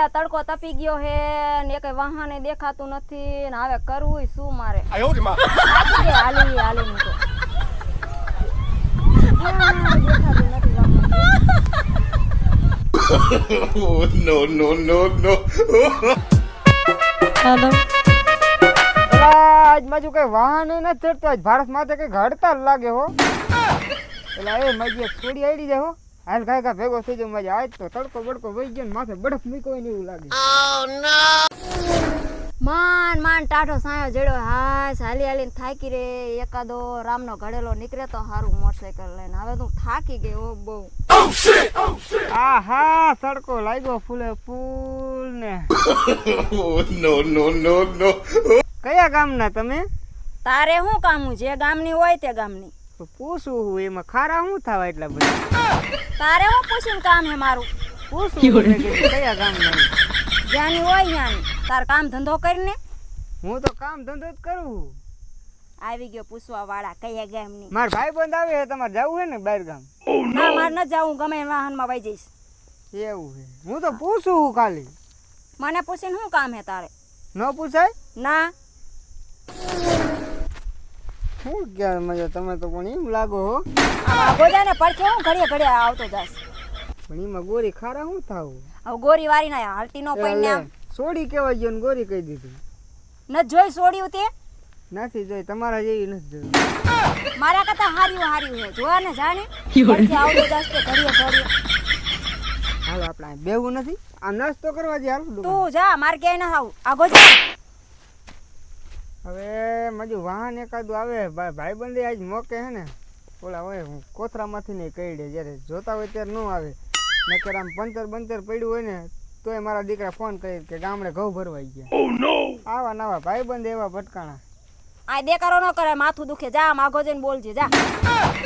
તડકો તપી ગયો હે ને કઈ વાહને દેખાતું નથી ને હવે કરવું શું મારે હાલી હાલી તો હેલો આજ માજુ કઈ વાહન ન ચડતો આજ ભારત માથે કઈ હડતાલ લાગે હો એટલે એ માજી થોડી આડી જાય હો હાલ કાય કા ભેગો થઈ જાવ માજી આજ તો તડકો બડકો વહી ગયો ને માથે બરફ મૂક્યો ને એવું લાગે માન માન ટાઢો સાયો જેડો હાસ હાલી હાલીને થાકી રે એકાદો રામનો ઘડેલો નીકળે તો હારું મોટરસાઇકલ લઈને હવે તું થાકી ગઈ હો બહુ આહા તડકો લાગ્યો ફૂલે ફૂલ ને નો કયા ગામના તમે તારે શું કામું જે ગામની હોય તે ગામની તો પૂછું હું એમાં ખારા શું થવા એટલા બધા તારે હું પૂછીને કામ હે મારું પૂછું મેં કીધું કયા ગામના જ્યાંની હોય ત્યાંની તાર કામ ધંધો કરીને હું તો કામ ધંધો જ કરું આવી ગયો પૂછવા વાળા કયા ગામની માર ભાઈ બંધ આવે તમારે જવું હે ને બહાર ગામ ના મારે ન જાવું ગમે એ વાહનમાં વહી જઈશ એવું છે હું તો પૂછું હું ખાલી મને પૂછીને શું કામ હે તારે ન પૂછાય ના શું ક્યાં મજા તમે તો પણ એમ લાગો હો ગોજાને પડખે હું ઘડીએ ઘડીએ આવતો જાસ પણ એમાં ગોરી ખારા શું થાવું હવે ગોરી વારી ના હાલતી નો પડીને આમ સોડી કેવા ગયો ને ગોરી કહી દીધું ન જોઈ છોડ્યું તે નથી જોઈ તમારા જેવી નથી જોઈ મારા કરતા હાર્યું હે જોવા ને જાણે પડખે આવતો જાસ તે ઘડીએ ઘડીએ હાલો આપણે બેવું નથી આ નાસ્તો કરવા જે હાલ તું જા માર કે ના આવું આગો જા હવે મજુ વાહન એકાદું આવે ભાઈ બંધી આજ મોકે હે ને ઓલા હોય કોથરામાંથી નહીં કઈડે જ્યારે જોતા હોય ત્યારે ન આવે નકર આમ પંચર બંચર પડ્યું હોય ને તોય મારા દીકરા ફોન કરી કે ગામડે ઘઉં ભરવાઈ ગયા આવા નવા ભાઈ બંધ એવા ભટકાણા આ દેકારો ન કરે માથું દુખે જા માગો જઈને બોલજે જા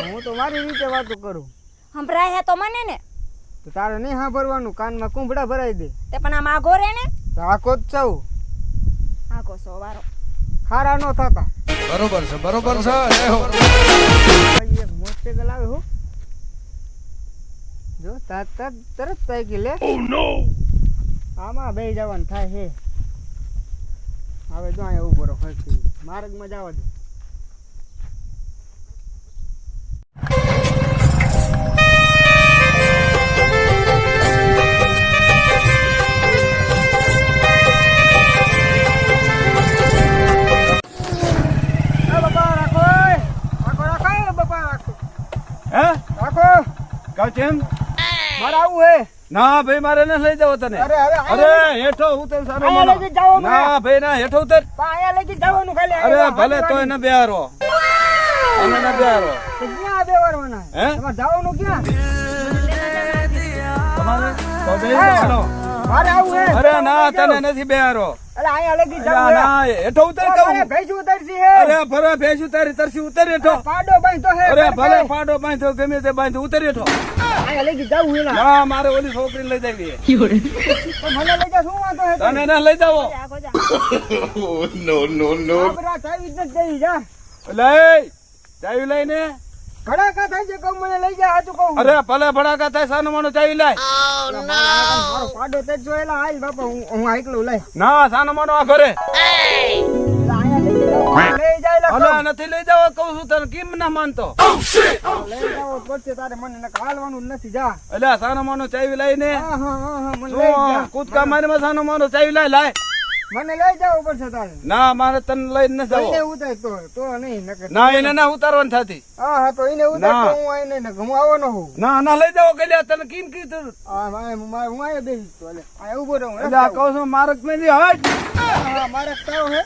હું તો મારી રીતે વાતો કરું સંભળાય હે તો મને ને તો તારે નહીં સાંભળવાનું કાનમાં કુંભડા ભરાઈ દે તે પણ આ માગો રે ને તો આખો જ ચાવ આખો સોવારો ખારા ન થતા બરોબર છે બરોબર છે એક મોટરસાઇકલ આવે હો જો તરત સાયકલ લે આમાં બે જવાનું થાય છે હવે જો અહીંયા ઉભો રહો ફરતી માર્ગમાં જવા દે મારે આવું હે ના ભાઈ મારે ન લઈ જાવ તને અરે હેઠો ઉતર સારો અહીંયા માનો લઈ જાઓ ના ભાઈ ના હેઠો ઉતર અહીંયા લઈ જવાનું ખાલી અરે ભલે તોય ન બેહારો અને ન બેહારો ક્યાં બેવારવાના હે તમારે જવાનું ક્યાં તમારે તો બેહી જાઓ મારે આવું હે અરે ના તને નથી બેહારો અરે અહીંયા લઈ જાવ ના હેઠો ઉતર કહું ભેંસ ઉતરસી હે અરે ભલે ભેંસ ઉતારી તરસી ઉતર હેઠો પાડો બાંધતો હે અરે ભલે પાડો બાંધો ગમે તે બાંધો ઉતર હેઠો અહીંયા લઈ જાવું હે ના મારે ઓલી છોકરીને લઈ જાવી તો મને લઈ જા શું વાંધો હે તને ના લઈ જાવો આગો જા આપરા ચાવી જ નથી જઈ જા લઈ ચાવી લઈને ભડાકા થાય છે કહું મને લઈ જા હાચું કહું અરે ભલે ભડાકા થાય સાનો માનો ચાવી લાય મારો પાડો તે જોયેલા હાલ બાપા હું આઈકલો લઈ ના સાનો માનો આ ઘરે અહીંયા લઈ જાય અલા નથી લઈ જાવ કહું છું તને કેમ ના માનતો લઈ જાવ પડશે તારે મને હાલવાનું જ નથી જા અલ્યા સાનો માનો ચાવી લઈને હા મને લઈ જા શું કૂદકા મારીમાં સાનો માનો ચાવી લાય મને લઈ જાવ પડશે તારે ના મારે તને લઈને ન જાવ એને ઉતાર તો નહીં નકર ના એને ના ઉતારવાની થતી હા તો એને ઉતાર તો હું આઈને ને હું આવવાનો હું ના ના લઈ જાવ કલ્યા તને કેમ કીધું હા હું આયા બેસી તો લે આ ઉભો રહું એટલે આ કહું છું મારક મેં હવે હા મારે તાવ હે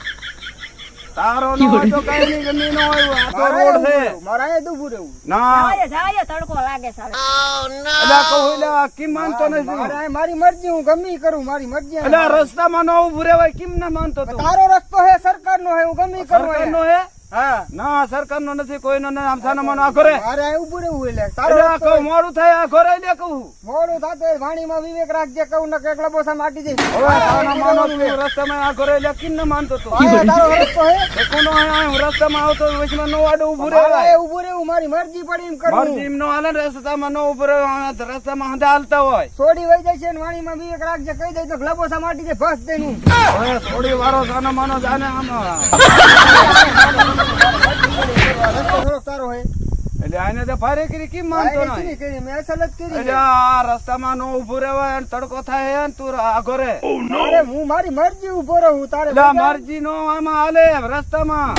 તારો નો હોય તો કઈ નહીં ગમી નો હોય આ તો રોડ છે મારે આયા ઉભું રહેવું ના જાય તડકો લાગે સારે એટલે કહું એટલે કેમ માનતો નથી મારે મારી મરજી હું ગમે ઈ કરું મારી મરજી એટલે રસ્તામાં નો ઉભું રહેવાય કેમ ના માનતો તું તારો રસ્તો હે સરકારનો હે હું ગમે ઈ કરું સરકારનો હે હા ના સરકારનો નથી કોઈનો ને આમ સાનામાનો આ ઘરે મારે અહીં ઊભું રહેવું એટલે તારો એટલે આ કહું મોડું થાય આ ઘરે લે કહું મોડું થતું હોય વાણીમાં વિવેક રાખજે કહું ને કે લબોસા માટી દે હવે સાનામાનો તું રસ્તામાં આ ઘરે લે કિન ન માનતો તો આયા તારો રસ્તો હે કોનો હું રસ્તામાં આવતો વચમાં નો આડો ઊભું મારે રહેવાય ઊભું રહેવું મારી મરજી પડી એમ કરું મરજી નો હાલે ને રસ્તામાં નો ઊભું રહેવાય રસ્તામાં હંધા હાલતા હોય છોડી વઈ જાય છે ને વાણીમાં વિવેક રાખજે કહી દે તો લબોસા માટી દે ભસ દે નું હવે થોડી વારો સાનામાનો જાને આમ રસ્તો થોડોક તારો હે એટલે આને તો ફારે કરી કેમ માનતો આયે નહીં નથી કરી મેં અસલ જ કરી એટલે આ રસ્તામાં નો ઊભું રહેવાય અને તડકો થાય ને તું આ ઘરે અરે હું મારી મરજી ઊભો રહું તારે એટલે મરજી નો આમાં હાલે રસ્તામાં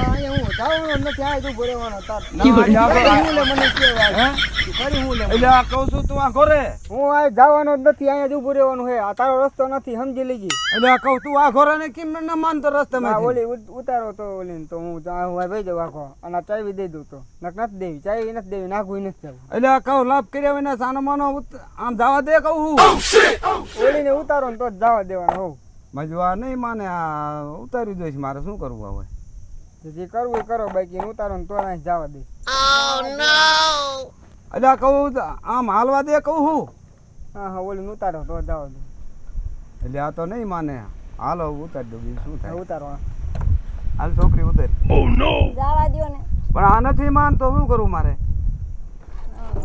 અહીંયા હું જવાનો નથી આ ઊભો રહેવાનો તાર ના, જા ઘરે. હું લે મને કેવા હે? ફરી હું લે એટલે આ કહું છું તું આ ઘરે હું આ જવાનો જ નથી અહીંયા જ ઊભું રહેવાનું હે આ તારો રસ્તો નથી સમજી લેજે એટલે આ કહું તું આ ઘરે ને કેમ ન માનતો આ રસ્તામાં ઓલી ઉતારો તો ઓલી તો હું ભાઈ દઉં આખો અને આ ચાવી દઈ દઉં તો નથી દેવી ચાવી નથી દેવી નાખવું નથી જવું એટલે આ કહું લાભ કર્યા વિના સાનો માનો આમ જવા દે કહું ઓલીને ઉતારો ને તો જ જવા દેવાનો હોવ મજવા નહીં માને આ ઉતારી દઈશ મારે શું કરવું હવે જે કરવું એ કરો બાકી ઉતારો ને તો અહીં જવા દઈશ એટલે આ કહું આમ હાલવા દે કહું હું હા હા ઓલીને ઉતારો તો જ જવા દે એટલે આ તો નહીં માને હાલો ઉતારી દઉં બીજું શું થાય ઉતારો હાલ છોકરી ઉતારી જવા દ્યો ને પણ આ નથી માનતો શું કરવું મારે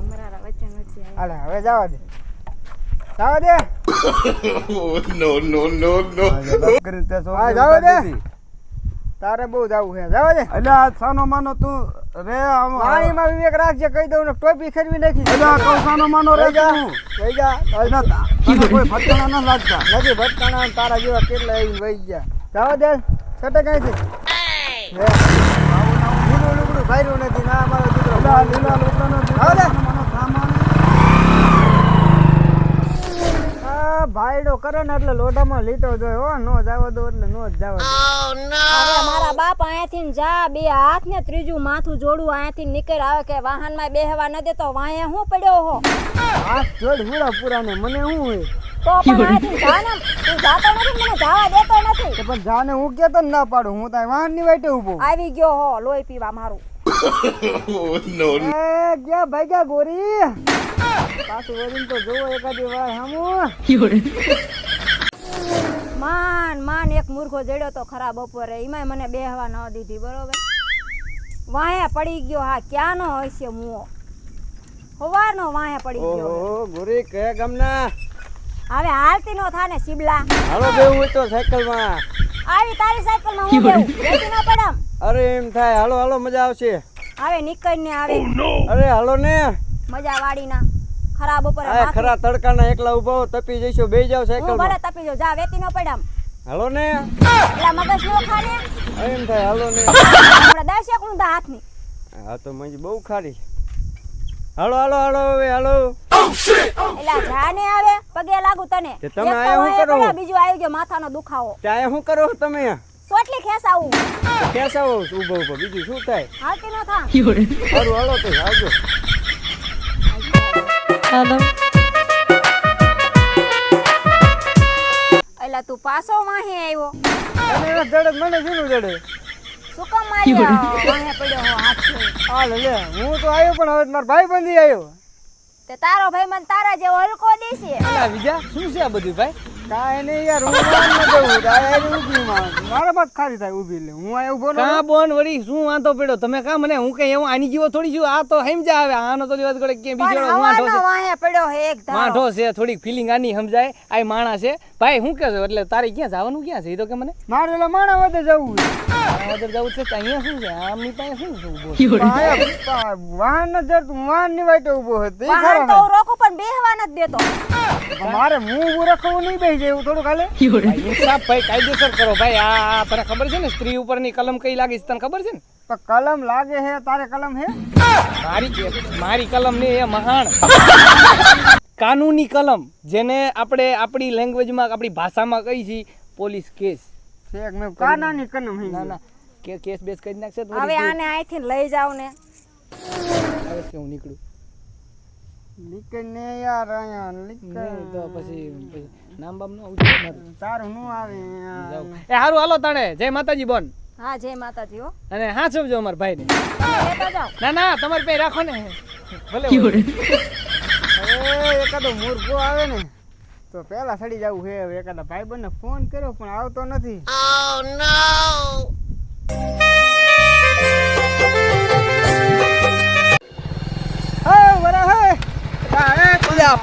મારા વચ્ચે નથી હાલે હવે જવા દે જવા દે કરીને તે છોકરી હા, જાઓ દે. ઉતારી દીધી. તારે બહુ જવું છે જવા દે એટલે આ સાનો માનો તું રે આમ પાણીમાં વિવેક રાખજે કહી દઉં ને ટોપી ખરવી નાખી એટલે આ કહું સાનો માનો રે વઈ જા તું. વઈ જા એટલે તને કોઈ ફટકાણા ન લાગતા નથી ભટકાણા તારા જેવા કેટલા આવી વઈ ગયા જવા દે સટે કઈ છે લીલું લુગડું ભાર્યું નથી ના મારો દીકરો એટલે આ લીલા લોકોનો જાઓ દે. સાનો માનો સામાન આ ભાઈડો કરે ને એટલે લોટામાં લીટો જોય હો નો જાવા દો એટલે નો જ જાવા દો હવે મારા બાપ અહીંયાથી ને જા બે હાથ ને ત્રીજું માથું જોડું અહીંયાથી નીકળ આવે કે વાહનમાં બેહવા ન દેતો વાંહે હું પડ્યો હો હાથ જોડ હુડા પૂરા ને મને શું હોય તો પણ અહીંયાથી જા ને તું જાતો નથી ને મને જવા દેતો નથી તો પણ જાને હું કેતો ને ના પાડું હું તારી વાહન ની વાટે ઉભો આવી ગયો હો લોહી પીવા મારું એ ગયા ભાઈ ગયા ગોરી પાછું વળીને તો જોવો એકાદી વાર હામું માન એક મૂર્ખો જડ્યો તો ખરા બપોરે એમાંય મને બેહવા ન દીધી બરોબર વાહે પડી ગયો હા ક્યાંનો હશે મુઓ સવારનો વાહે પડી ગયો ઓહો ગોરી કયા ગામના હવે હાલતી નો થાને શિબલા હાલો બેવું હોય તો સાયકલ માં આવી તારી સાયકલ માં હું બેહું બેસી ન પડમ અરે એમ થાય હાલો હાલો મજા આવશે હવે નીકળ ને આવે અરે હાલો ને મજા વાડી ના ખરા બપોરે આ ખરા તડકાના એકલા ઉભા હો, તપી જઈશો બેહી જાવ સાયકલ હું ભલે માં તપી જાઉં જા વેતી નો પડમ હાલો ને એટલે મગજ નો ખાને એમ થાય હાલો ને આપણે 10 એક ઊંધા હાથની હા તો મંજી બહુ ખારી હાલો હાલો હાલો હવે હાલો એલા જાને આવે પગે લાગુ તને તે તમે એક તો આયા હું વાહે કરો? પડ્યા, બીજું આવી ગયો માથાનો દુખાવો ત્યાં શું કરો તમે સોટલી ખેસાવું કેસાવો ઉભો ઉભો બીજું શું થાય હાલતી નો થા હારું હાલો તો આવજો એલા તું પાછો વાહે આવ્યો અને એના જડે મને શીનું જડે શું કામ માર્યા વાહે પડ્યો હો હાથ હાલ લે હું તો આવ્યો પણ હવે મારો ભાઈ બંધી આવ્યો તે તારો ભાઈ મને તારા જેવો હલકો દેશે અલા વિજા શું છે આ બધું ભાઈ કાંઈ નહીં યાર હું વાન ન જવું આ ઊભી મારા બાદ ખારી થાય ઊભી લે હું આ ઉભો કા બોન વળી શું વાંધો પડ્યો તમે કા મને હું કઈ એવું આની જેવો થોડી છું આ તો સમજા આવે આનો તો દિવસ ગળે કે બીજો પણ વાંઢો હવાનો છે વાહે પડ્યો હે એક ધારો વાંઢો છે થોડીક ફિલિંગ આની સમજાય આ માણા છે ભાઈ હું કે એટલે તારે ક્યાં જવાનું ક્યાં છે એ તો કે મને મારે એટલે માણા વધે જવું આગળ જવું છે તો અહીંયા શું છે આમની પાસે શું છે ઊભો વાહન ન જડતું વાહન ની વાટે ઉભો હતો ઈ વાહન ખરો તો હું રોકું પણ બેહવા નથી દેતો ને. મારે હું ઊભું રાખવું નહીં બેસી જાય એવું થોડું ખાલે ભાઈ ઇન્સાફ ભાઈ કાયદેસર કરો ભાઈ આ તને ખબર છે ને સ્ત્રી ઉપરની કલમ કઈ લાગી છે તને ખબર છે ને પણ કલમ લાગે હે તારે કલમ હે મારી કલમ ને એ મહાન કાનૂની કલમ જેને આપણે આપણી લેંગ્વેજમાં આપણી ભાષામાં કહી છે પોલીસ કેસ શેખ મેં કાનાની કલમ હે ના ના કેસ બેસ કરી નાખશે તો હવે આને અહીંથી લઈ જાવ ને આવે છે હું નીકળું નીકળ ને યાર અહીંયા નીકળ નહીં તો પછી નામ બામ નું આવું છે મારું. તારું નું આવે જાઉં. એ હારું હાલો તાણે જય માતાજી બોન હા જય માતાજી હો. અને હા સમજો અમારા ભાઈને. તમે લેતા જાઓ. ના ના તમારી પાસે રાખો ને ભલે હવે એકાદો મૂર્ખો આવે ને તો પહેલા સડી જવું છે. હવે એકાદા ભાઈબંધને ફોન કર્યો પણ આવતો નથી. હે વરા હે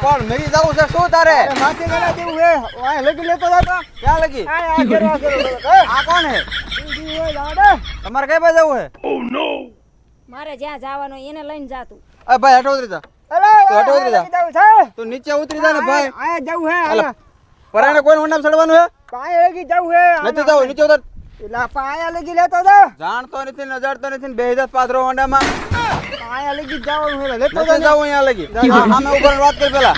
પણ મેરી જવું છે શું તારે અરે માથે ગળા જેવું હે વાય લગી લેતો જાતો. ક્યાં લગી આ કેરો આ કોણ હે ઈ હોય લાડે. તમારે કઈ બાજુ જવું હે મારે જ્યાં જવાનું એને લઈને જાતું. અરે ભાઈ હેઠો ઉતરી જા અરે તો હટો ઉતરી જા. જવું છે. તું નીચે ઉતરી જા ને ભાઈ આયા જવું હે અલા, આયા પરાણે કોઈ ઊંડામ ચડવાનું હે પાયે લગી જવું હે નથી જવું નીચે ઉતર એલા પાયા લગી લેતો જા. જાણતો નથી નજરતો નથી ને બે હજાર પાથરો ઊંડામાં પાયા લગી જવાનું હે લેતો નથી જા. જવું અહીંયા લગી સામે ઉપર વાત કરી પેલા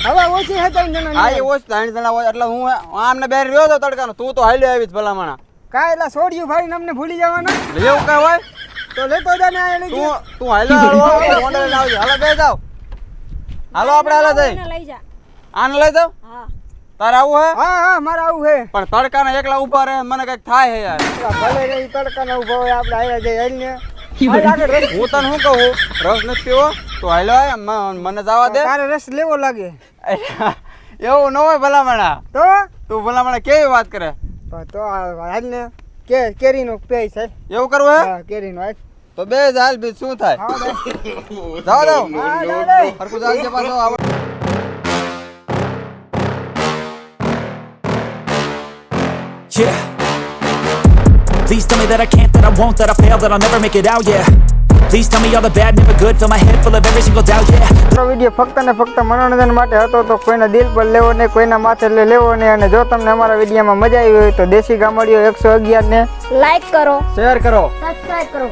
હવે ઓછી હે તઈ જણા હા એ ઓછ 3 જણા હોય એટલે હું આમને બેર રહ્યો તો તડકાનો તું તો હાલ્યો આવીશ ભલામણા કાય એલા છોડ્યું ભાઈ અમને ભૂલી જવાના એવું કઈ હોય તો લેતો જા ને આયા લગી. તું હાલ્યો ઓંડે લઈને આવજે હાલો બે જાવ હાલો આપણે હાલો જઈ એને લઈ જા. આને લઈ જાવ હા તારે આવું હે હા હા મારે આવું હે. પણ તડકાના એકલા ઉભા રહે મને કઈક થાય હે યાર એલા ભલે રે ઈ તડકાનો ઉભો હોય આપણે આયા જઈ હાલને. હાલ આગળ રસ. હું તને શું કહું રસ નથી પીવો તું હાલ્યો આય મને જવા દે તારે રસ લેવો લાગે એવું ન હોય ભલામણા તો તું ભલામણા કેવી વાત કરે તો હાલને કેરીનો પેય છે. એવું કરવું હે હા કેરીનો હાલ. તો બે જ હાલ બીજ શું થાય હા દે. જાઓ જાઓ હા જા દે. હરકું ચાલજે પાછો Yeah. Please tell me that I can't, that I won't, that I fail, that I'll never make it out, yeah. Please tell me all the bad, never good, fill my head full of every single doubt, yeah. આપણો video ફક્ત ને ફક્ત મનોરંજન માટે હતો તો કોઈના દિલ પર લેવો નહીં, કોઈના માથે લેવો નહીં. અને જો તમને અમારા વિડીયોમાં મજા આવી હોય તો દેશી ગામડીઓ 111 ને લાઈક કરો, શેર કરો સબસ્ક્રાઇબ કરો.